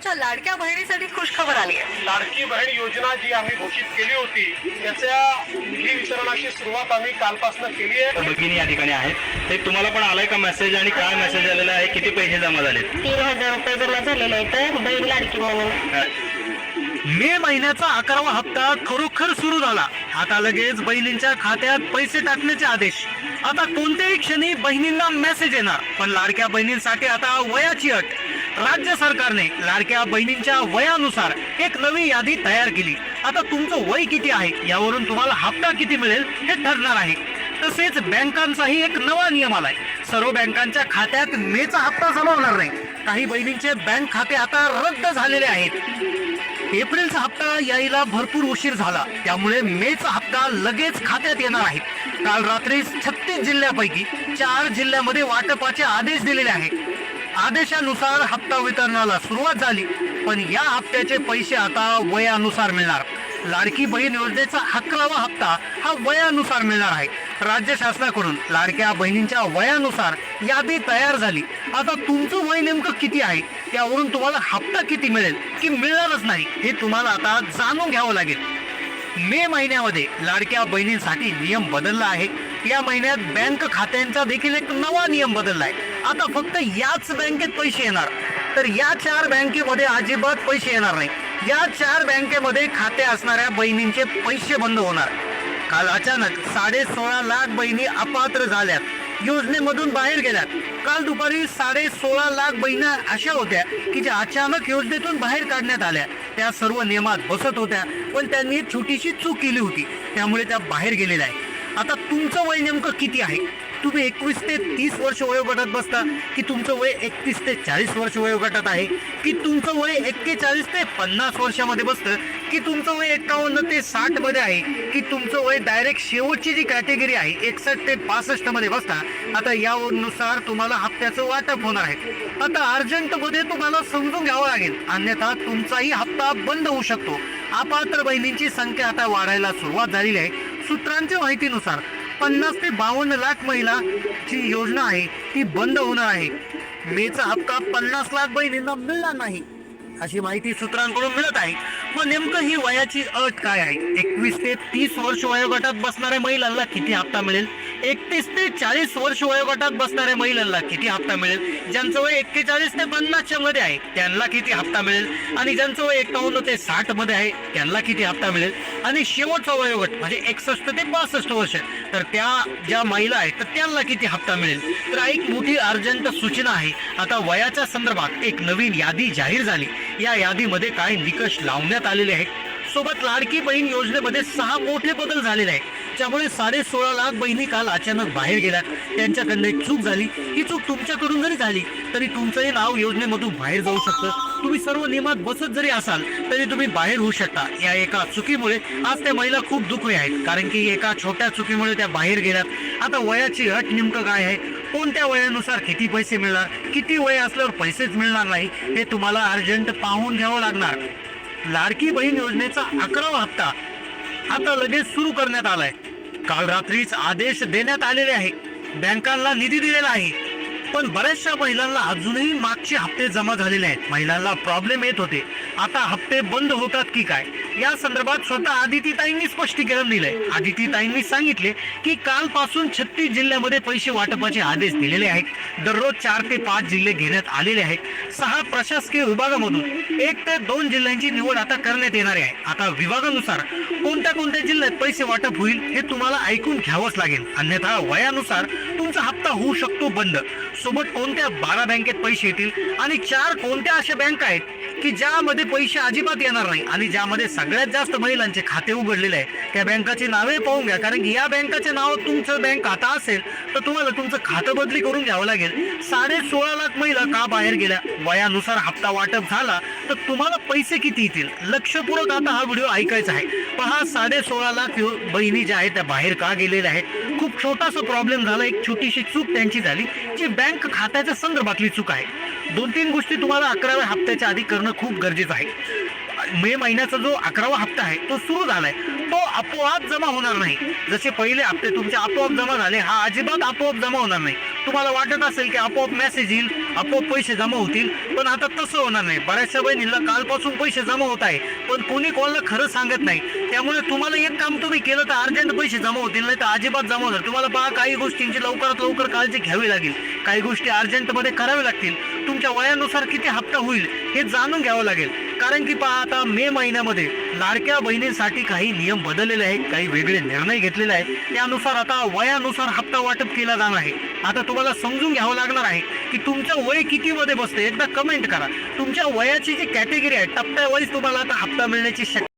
तुमच्या लाडक्या बहिणीसाठी खुशखबर आली आहे. लाडकी बहीण योजना जी आम्ही घोषित केली होती त्याच्या निधी वितरणाची सुरुवात आम्ही कालपासून केली आहे. भगिनी या ठिकाणी आहेत, ते तुम्हाला पण आलाय का मेसेज आणि काय मेसेज आलेला आहे, किती पैसे जमा झालेत? 3,000 रुपये जमा झालेले आहेत बहीण लाडकी म्हणून. मे महिन्याचा 11वा हप्ता खरोखर सुरू झाला. आता लगेच बहिणींच्या खात्यात पैसे टाकण्याचे आदेश. आता कोणत्याही क्षणी बहिणींना मेसेज येणार. पण लाडक्या बहिणींसाठी आता वयाची अट. राज्य सरकारने लाडक्या बहिणींच्या वयानुसार एक नवी यादी तयार केली. आता तुमचं वय किती आहे यावरून तुम्हाला हप्ता किती मिळेल हे ठरणार आहे. तसेच बँकांचाही एक नवा नियम आलाय. सर्व बँकांच्या खात्यात मेचा हप्ता जमा होणार नाही. काही बहिणींचे बँक खाते आता रद्द झालेले आहेत. एप्रिलचा हप्ता यायला भरपूर उशीर झाला, त्यामुळे मेचा हप्ता लगेच खात्यात येणार आहे. काल रात्री 36 जिल्ह्यापैकी 4 जिल्ह्यामध्ये वाटपाचे आदेश दिलेले आहेत. आदेशानुसार हप्ता वितरणाला सुरुवात झाली, पण या हप्त्याचे पैसे आता वयानुसार मिळणार. लाडकी बहीण योजनेचा 11वा हप्ता हा वयानुसार मिळणार आहे. राज्य शासनाकडून लाडक्या बहिणींच्या वयानुसार यादी तयार झाली. आता तुमचं वय नेमकं किती आहे त्यावरून तुम्हाला हप्ता किती मिळेल की मिळणारच नाही हे तुम्हाला आता जाणून घ्यावं लागेल. मे महिन्यामध्ये लाडक्या बहिणींसाठी नियम बदलला आहे. या महिन्यात बँक खात्यांचा देखील एक नवा नियम बदलला आहे. आता फक्त याच बँकेत पैसे येणार, तर या 4 बँकेमध्ये अजिबात पैसे येणार नाही. या 4 बँकेमध्ये खाते असणाऱ्या बहिणींचे पैसे बंद होणार. काल अचानक 16.5 लाख बहिणी अपात्र झाल्यात, योजनेमधून बाहेर गेल्यात. काल दुपारी 16.5 लाख बहिणी अशा होत्या की ज्या अचानक योजनेतून बाहेर काढण्यात आल्या. त्या सर्व नियमात बसत होत्या, पण त्यांनी एक छोटीशी चूक केली होती, त्यामुळे त्या बाहेर गेलेल्या आहे. आता तुमचं वय नेमकं किती आहे? तुम्ही 21 ते 30 वर्ष वयोगटात बसता की तुमचं वय 31 ते 40 वर्ष वयोगटात आहे, की तुमचं वय 41 ते 50 वर्षामध्ये बसतं, की तुमचं वय 51 ते 60 मध्ये आहे, की तुमचं वय डायरेक्ट शेवटची जी कॅटेगरी आहे 61 ते 65 मध्ये बसता. आता यानुसार तुम्हाला हप्त्याचं वाटप होणार आहे. आता अर्जंटमध्ये तुम्हाला समजून घ्यावं लागेल, अन्यथा तुमचाही हप्ता बंद होऊ शकतो. अपात्र बहिणींची संख्या आता वाढायला सुरुवात झालेली आहे. सूत्रांच्या माहितीनुसार 50 ते 52 लाख महिलाची योजना आहे ती बंद होणार आहे. मेचा हप्ता 50 लाख बहिणींना मिळणार नाही अशी माहिती सूत्रांकडून मिळत आहे. मग नेमकं ही वयाची अट काय आहे? 21 ते 30 वर्ष वयोगटात बसणाऱ्या महिलांना किती हप्ता मिळेल? 31 ते 40 वर्ष वयोगटात बसणाऱ्या महिलांना किती हप्ता मिळेल? ज्यांचं वय 41 ते 50 मध्ये आहे त्यांना किती हप्ता मिळेल? आणि ज्यांचं वय 51 ते 60 मध्ये आहे त्यांना किती हप्ता मिळेल? आणि शेवटचा वयोगट म्हणजे 61 ते 62 वर्ष, तर त्या ज्या महिला आहेत तर त्यांना किती हप्ता मिळेल? तर एक मोठी अर्जंट सूचना आहे. आता वयाच्या संदर्भात एक नवीन यादी जाहीर झाली. या यादीमध्ये काही निकष लावण्यात आलेले आहेत. सोबत लाडकी बहीण योजनेमध्ये 6 मोठे बदल झालेले आहेत, त्यामुळे 16.5 लाख बहिणी काल अचानक बाहेर गेल्या. त्यांच्याकडनं एक चूक झाली. ही चूक तुमच्याकडून जरी झाली तरी तुमचंही नाव योजनेमधून बाहेर जाऊ शकतं. तुम्ही सर्व नियमात बसत जरी असाल तरी तुम्ही बाहेर होऊ शकता. या एका चुकीमुळे आज त्या महिला खूप दुःखी आहेत, कारण की एका छोट्या चुकीमुळे त्या बाहेर गेल्यात. आता वयाची अट नेमकं काय आहे, कोणत्या वयानुसार किती पैसे मिळणार, किती वय असल्यावर पैसेच मिळणार नाही हे तुम्हाला अर्जंट पाहून घ्यावं लागणार. लाडकी बहीण योजनेचा 11वा हप्ता आता लगेच सुरू करण्यात आलाय. काल रात्रीच आदेश देण्यात आलेले आहे. बँकांना निधी दिलेला आहे, पण बऱ्याचशा महिलांना अजूनही मागचे हप्ते जमा झालेले आहेत. महिलांना प्रॉब्लेम येत होते. आता हप्ते बंद होतात की काय या संदर्भात स्वतः आदितीताईंनी स्पष्टीकरण दिलंय. आदितीताईंनी सांगितले की कालपासून 36 जिल्ह्यामध्ये पैसे वाटपाचे आदेश दिलेले आहेत. दररोज 4 ते 5 जिल्हे घेण्यात आलेले आहेत. 6 प्रशासकीय विभागामधून 1 ते 2 जिल्ह्यांची निवड आता करण्यात येणार आहे. आता विभागानुसार कोणत्या कोणत्या जिल्ह्यात पैसे वाटप होईल हे तुम्हाला ऐकून घ्यावंच लागेल, अन्यथा वयानुसार तुमचा हप्ता होऊ शकतो बंद. सोबत कोणत्या 12 बँकेत पैसे येतील आणि 4 कोणत्या अशा बँका आहेत की ज्यामध्ये पैसे अजिबात येणार नाही आणि ज्यामध्ये सगळ्यात जास्त महिलांचे खाते उघडलेले आहे. त्या बँकाची नावे पाहून घ्या, कारण की या बँकाचे नाव तुमचं बँक खाता असेल तर तुम्हाला तुमचं खातं बदली करून घ्यावं लागेल. 16.5 लाख महिला का बाहेर गेल्या? वयानुसार हप्ता वाटप झाला तर तुम्हाला पैसे किती येतील? लक्षपूर्वक आता हा व्हिडिओ ऐकायचा आहे. पहा, 16.5 लाख बहिणी ज्या आहेत त्या बाहेर का गेलेल्या आहेत? खूप छोटासा प्रॉब्लेम झाला, एक छोटीशी चूक त्यांची झाली जी बँक खात्याच्या संदर्भातली चूक आहे. 2-3 गोष्टी तुम्हाला 11व्या हप्त्याच्या आधी करणं खूप गरजेचं आहे. मे महिन्याचा जो 11वा हप्ता आहे तो सुरू झालाय, तो आपोआप जमा होणार नाही. जसे पहिले हप्ते तुमचे आपोआप जमा झाले, हा अजिबात आपोआप जमा होणार नाही. तुम्हाला वाटत असेल की आपोआप मेसेज येईल, आपोआप पैसे जमा होतील, पण आता तसं होणार नाही. बऱ्याचशा बहिणींना कालपासून पैसे जमा होत आहे, पण कोणी कोणाला खरं सांगत नाही. त्यामुळे तुम्हाला एक काम तुम्ही केलं तर अर्जंट पैसे जमा होतील, नाही तर अजिबात जमा होणार. तुम्हाला पहा काही गोष्टींची लवकरात लवकर काळजी घ्यावी लागेल, काही गोष्टी अर्जंटमध्ये कराव्या लागतील. तुमच्या वयानुसार किती हप्ता होईल हे जाणून घ्यावं लागेल. कारण की पहा आता मे महिन्यामध्ये लाडक्या बहिणींसाठी काही नियम बदललेले आहेत, काही वेगळे निर्णय घेतलेले आहेत. त्यानुसार आता वयानुसार हप्ता वाटप केला जाणार आहे. आता तुम्हाला समजून घ्यावं लागणार आहे की तुमचं वय किती मध्ये बसते. एकदा कमेंट करा. तुमच्या वयाची जी कॅटेगरी आहे टप्प्यावाईज तुम्हाला आता हप्ता मिळण्याची शक्यता